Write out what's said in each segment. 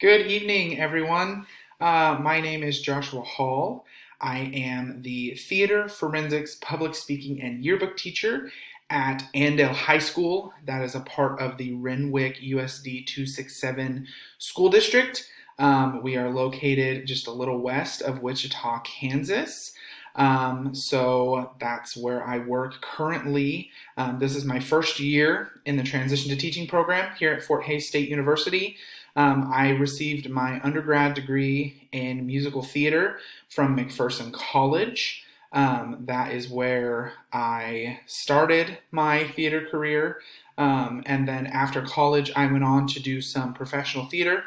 Good evening, everyone. My name is Joshua Hall. I am the Theater, Forensics, Public Speaking, and Yearbook teacher at Andale High School. That is a part of the Renwick USD 267 school district. We are located just a little west of Wichita, Kansas. So that's where I work currently. This is my first year in the transition to teaching program here at Fort Hays State University. I received my undergrad degree in musical theater from McPherson College. That is where I started my theater career. And then after college, I went on to do some professional theater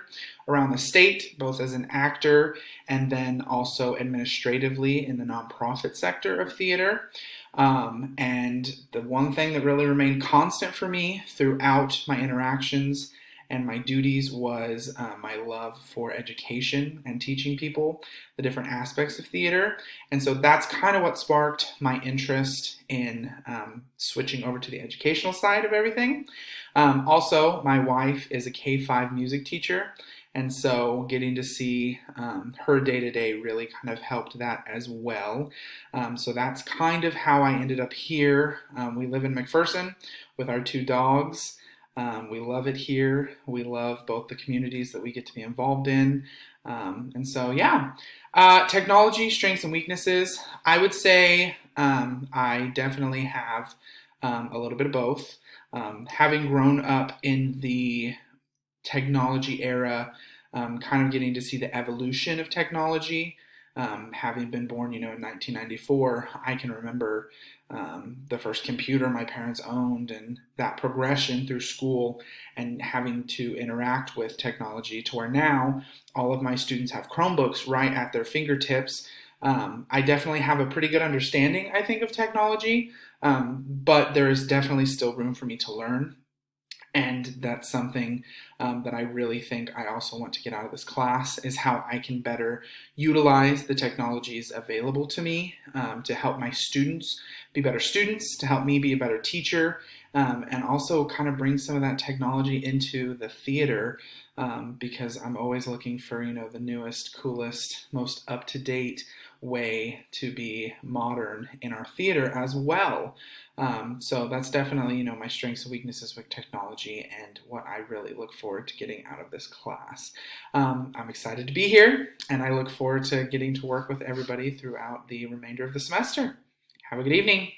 around the state, both as an actor and then also administratively in the nonprofit sector of theater. And the one thing that really remained constant for me throughout my interactions and my duties was my love for education and teaching people the different aspects of theater. And so that's kind of what sparked my interest in switching over to the educational side of everything. Also, my wife is a K-5 music teacher. And so getting to see her day to day really kind of helped that as well. So that's kind of how I ended up here. We live in McPherson with our two dogs. We love it here. We love both the communities that we get to be involved in. And so, yeah, technology, strengths and weaknesses. I would say I definitely have a little bit of both. Having grown up in the technology era, kind of getting to see the evolution of technology. Having been born, in 1994, I can remember the first computer my parents owned and that progression through school and having to interact with technology to where now all of my students have Chromebooks right at their fingertips. I definitely have a pretty good understanding, I think, of technology, but there is definitely still room for me to learn. And that's something that I really think I also want to get out of this class is how I can better utilize the technologies available to me to help my students be better students, to help me be a better teacher, and also kind of bring some of that technology into the theater because I'm always looking for, the newest, coolest, most up-to-date way to be modern in our theater as well. So that's definitely, my strengths and weaknesses with technology and what I really look forward to getting out of this class. I'm excited to be here and I look forward to getting to work with everybody throughout the remainder of the semester. Have a good evening.